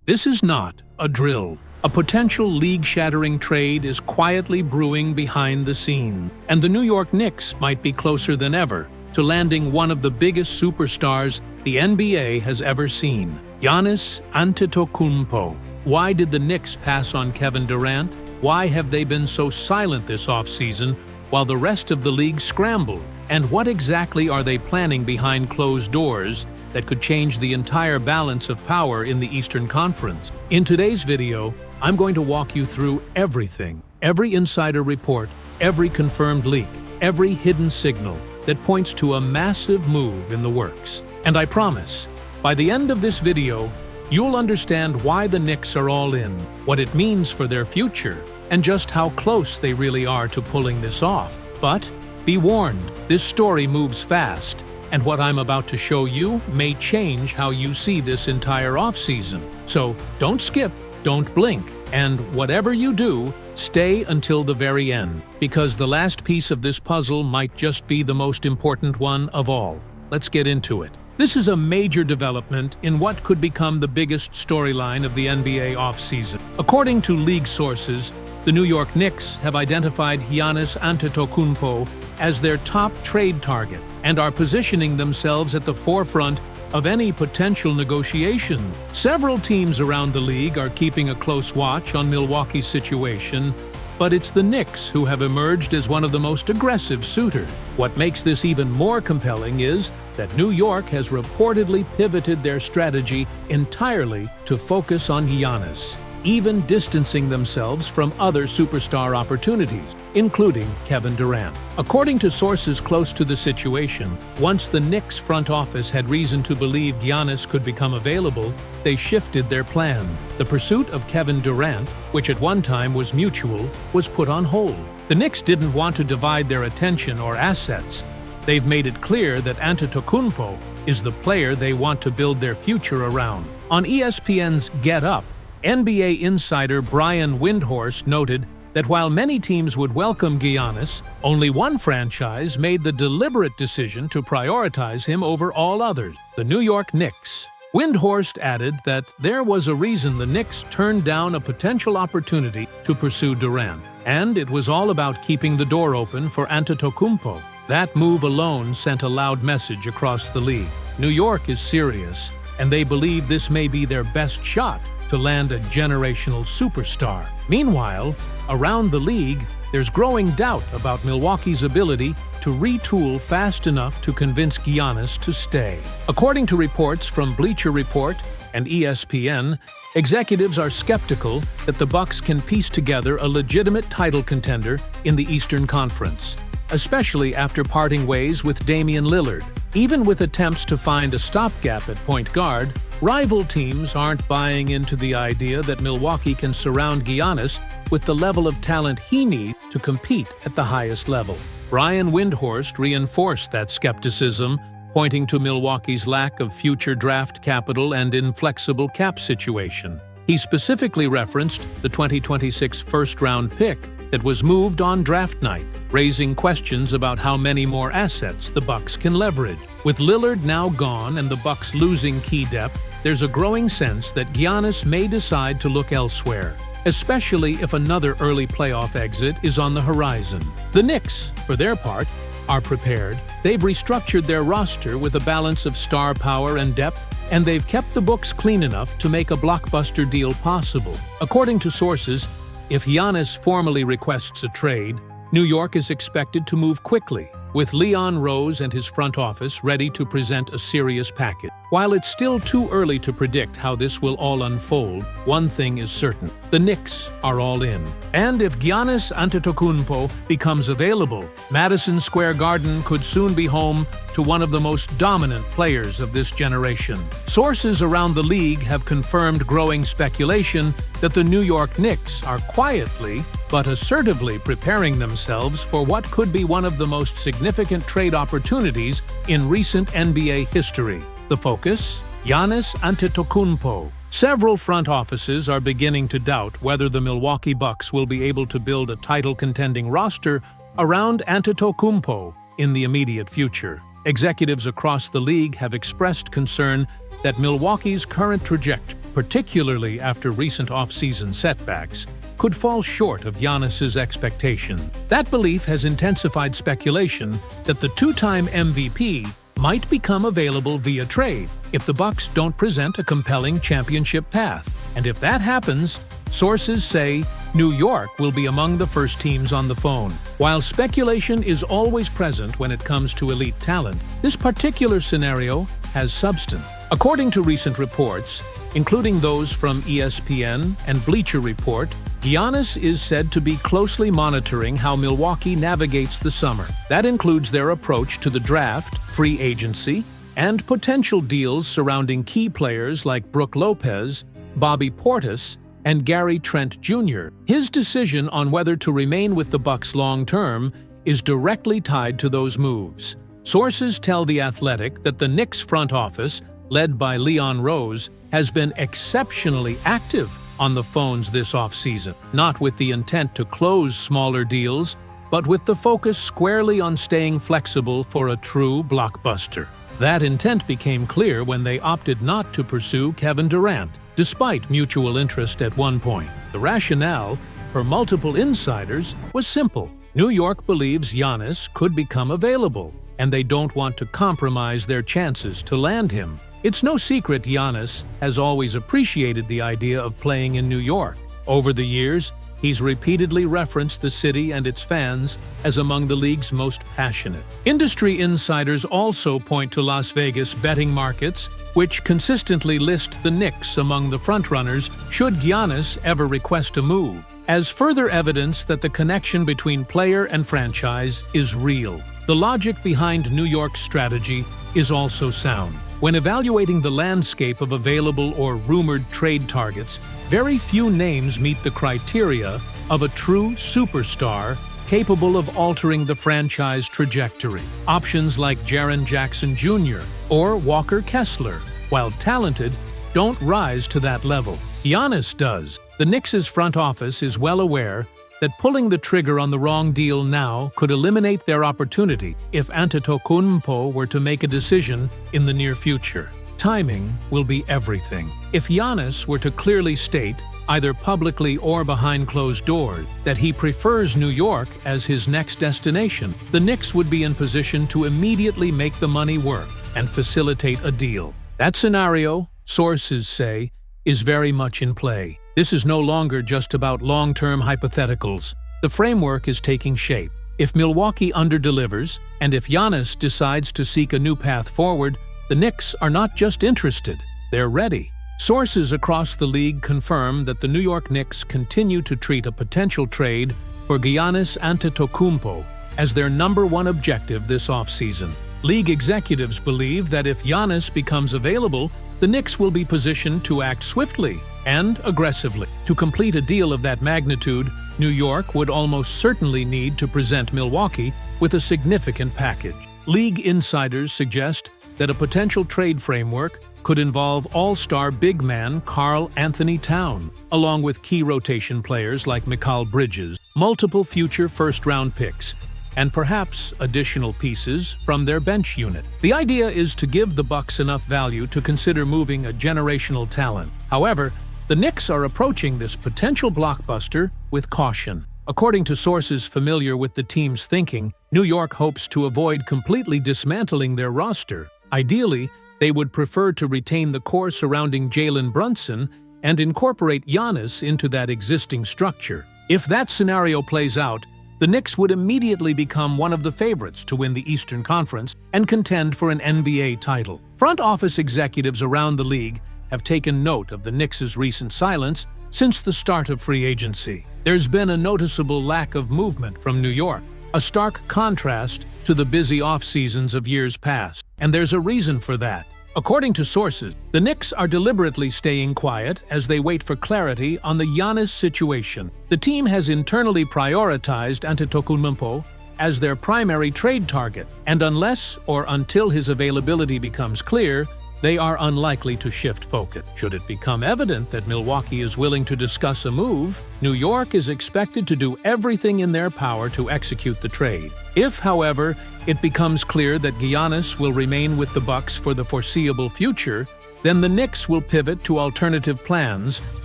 This is not a drill. A potential league-shattering trade is quietly brewing behind the scenes, and the New York Knicks might be closer than ever to landing one of the biggest superstars the NBA has ever seen, Giannis Antetokounmpo. Why did the Knicks pass on Kevin Durant? Why have they been so silent this offseason while the rest of the league scrambled? And what exactly are they planning behind closed doors that could change the entire balance of power in the Eastern Conference? In today's video, I'm going to walk you through everything, every insider report, every confirmed leak, every hidden signal that points to a massive move in the works. And I promise, by the end of this video, you'll understand why the Knicks are all in, what it means for their future, and just how close they really are to pulling this off. But be warned, this story moves fast, and what I'm about to show you may change how you see this entire offseason. So don't skip, don't blink, and whatever you do, stay until the very end, because the last piece of this puzzle might just be the most important one of all. Let's get into it. This is a major development in what could become the biggest storyline of the NBA offseason. According to league sources, the New York Knicks have identified Giannis Antetokounmpo as their top trade target and are positioning themselves at the forefront of any potential negotiation. Several teams around the league are keeping a close watch on Milwaukee's situation, but it's the Knicks who have emerged as one of the most aggressive suitors. What makes this even more compelling is that New York has reportedly pivoted their strategy entirely to focus on Giannis, even distancing themselves from other superstar opportunities, including Kevin Durant. According to sources close to the situation, once the Knicks front office had reason to believe Giannis could become available, they shifted their plan. The pursuit of Kevin Durant, which at one time was mutual, was put on hold. The Knicks didn't want to divide their attention or assets. They've made it clear that Antetokounmpo is the player they want to build their future around. On ESPN's Get Up, NBA insider Brian Windhorst noted that while many teams would welcome Giannis, only one franchise made the deliberate decision to prioritize him over all others, the New York Knicks. Windhorst added that there was a reason the Knicks turned down a potential opportunity to pursue Durant, and it was all about keeping the door open for Antetokounmpo. That move alone sent a loud message across the league. New York is serious, and they believe this may be their best shot to land a generational superstar. Meanwhile, around the league, there's growing doubt about Milwaukee's ability to retool fast enough to convince Giannis to stay. According to reports from Bleacher Report and ESPN, executives are skeptical that the Bucks can piece together a legitimate title contender in the Eastern Conference, especially after parting ways with Damian Lillard. Even with attempts to find a stopgap at point guard, rival teams aren't buying into the idea that Milwaukee can surround Giannis with the level of talent he needs to compete at the highest level. Brian Windhorst reinforced that skepticism, pointing to Milwaukee's lack of future draft capital and inflexible cap situation. He specifically referenced the 2026 first-round pick that was moved on draft night, raising questions about how many more assets the Bucks can leverage. With Lillard now gone and the Bucks losing key depth, there's a growing sense that Giannis may decide to look elsewhere, especially if another early playoff exit is on the horizon. The Knicks, for their part, are prepared. They've restructured their roster with a balance of star power and depth, and they've kept the books clean enough to make a blockbuster deal possible. According to sources, if Giannis formally requests a trade, New York is expected to move quickly, with Leon Rose and his front office ready to present a serious package. While it's still too early to predict how this will all unfold, one thing is certain: the Knicks are all in. And if Giannis Antetokounmpo becomes available, Madison Square Garden could soon be home to one of the most dominant players of this generation. Sources around the league have confirmed growing speculation that the New York Knicks are quietly but assertively preparing themselves for what could be one of the most significant trade opportunities in recent NBA history. The focus? Giannis Antetokounmpo. Several front offices are beginning to doubt whether the Milwaukee Bucks will be able to build a title-contending roster around Antetokounmpo in the immediate future. Executives across the league have expressed concern that Milwaukee's current trajectory particularly after recent off-season setbacks, could fall short of Giannis's expectation. That belief has intensified speculation that the two-time MVP might become available via trade if the Bucks don't present a compelling championship path. And if that happens, sources say New York will be among the first teams on the phone. While speculation is always present when it comes to elite talent, this particular scenario has substance. According to recent reports, including those from ESPN and Bleacher Report, Giannis is said to be closely monitoring how Milwaukee navigates the summer. That includes their approach to the draft, free agency, and potential deals surrounding key players like Brook Lopez, Bobby Portis, and Gary Trent Jr. His decision on whether to remain with the Bucks long-term is directly tied to those moves. Sources tell The Athletic that the Knicks front office, led by Leon Rose, has been exceptionally active on the phones this offseason, not with the intent to close smaller deals, but with the focus squarely on staying flexible for a true blockbuster. That intent became clear when they opted not to pursue Kevin Durant, despite mutual interest at one point. The rationale, for multiple insiders, was simple. New York believes Giannis could become available, and they don't want to compromise their chances to land him. It's no secret Giannis has always appreciated the idea of playing in New York. Over the years, he's repeatedly referenced the city and its fans as among the league's most passionate. Industry insiders also point to Las Vegas betting markets, which consistently list the Knicks among the frontrunners should Giannis ever request a move, as further evidence that the connection between player and franchise is real. The logic behind New York's strategy is also sound. When evaluating the landscape of available or rumored trade targets, very few names meet the criteria of a true superstar capable of altering the franchise trajectory. Options like Jaren Jackson Jr. or Walker Kessler, while talented, don't rise to that level. Giannis does. The Knicks' front office is well aware that pulling the trigger on the wrong deal now could eliminate their opportunity if Antetokounmpo were to make a decision in the near future. Timing will be everything. If Giannis were to clearly state, either publicly or behind closed doors, that he prefers New York as his next destination, the Knicks would be in position to immediately make the money work and facilitate a deal. That scenario, sources say, is very much in play. This is no longer just about long-term hypotheticals. The framework is taking shape. If Milwaukee underdelivers, and if Giannis decides to seek a new path forward, the Knicks are not just interested, they're ready. Sources across the league confirm that the New York Knicks continue to treat a potential trade for Giannis Antetokounmpo as their #1 objective this offseason. League executives believe that if Giannis becomes available, the Knicks will be positioned to act swiftly and aggressively. To complete a deal of that magnitude, New York would almost certainly need to present Milwaukee with a significant package. League insiders suggest that a potential trade framework could involve all-star big man Karl Anthony Towns, along with key rotation players like Mikal Bridges, multiple future first-round picks, and perhaps additional pieces from their bench unit. The idea is to give the Bucks enough value to consider moving a generational talent. However, the Knicks are approaching this potential blockbuster with caution. According to sources familiar with the team's thinking, New York hopes to avoid completely dismantling their roster. Ideally, they would prefer to retain the core surrounding Jalen Brunson and incorporate Giannis into that existing structure. If that scenario plays out, the Knicks would immediately become one of the favorites to win the Eastern Conference and contend for an NBA title. Front office executives around the league have taken note of the Knicks' recent silence since the start of free agency. There's been a noticeable lack of movement from New York, a stark contrast to the busy off-seasons of years past, and there's a reason for that. According to sources, the Knicks are deliberately staying quiet as they wait for clarity on the Giannis situation. The team has internally prioritized Antetokounmpo as their primary trade target, and unless or until his availability becomes clear, they are unlikely to shift focus. Should it become evident that Milwaukee is willing to discuss a move, New York is expected to do everything in their power to execute the trade. If, however, it becomes clear that Giannis will remain with the Bucks for the foreseeable future, then the Knicks will pivot to alternative plans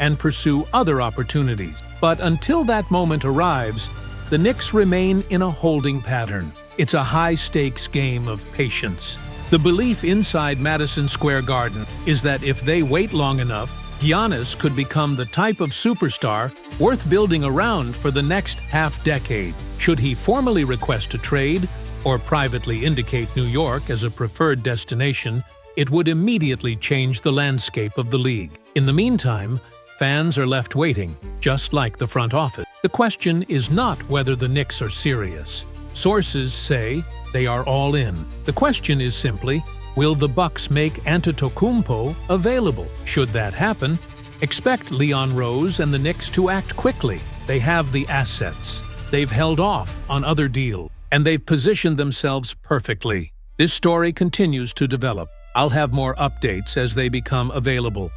and pursue other opportunities. But until that moment arrives, the Knicks remain in a holding pattern. It's a high-stakes game of patience. The belief inside Madison Square Garden is that if they wait long enough, Giannis could become the type of superstar worth building around for the next half-decade. Should he formally request a trade or privately indicate New York as a preferred destination, it would immediately change the landscape of the league. In the meantime, fans are left waiting, just like the front office. The question is not whether the Knicks are serious. Sources say they are all in. The question is simply, will the Bucks make Antetokounmpo available? Should that happen, expect Leon Rose and the Knicks to act quickly. They have the assets. They've held off on other deals, and they've positioned themselves perfectly. This story continues to develop. I'll have more updates as they become available.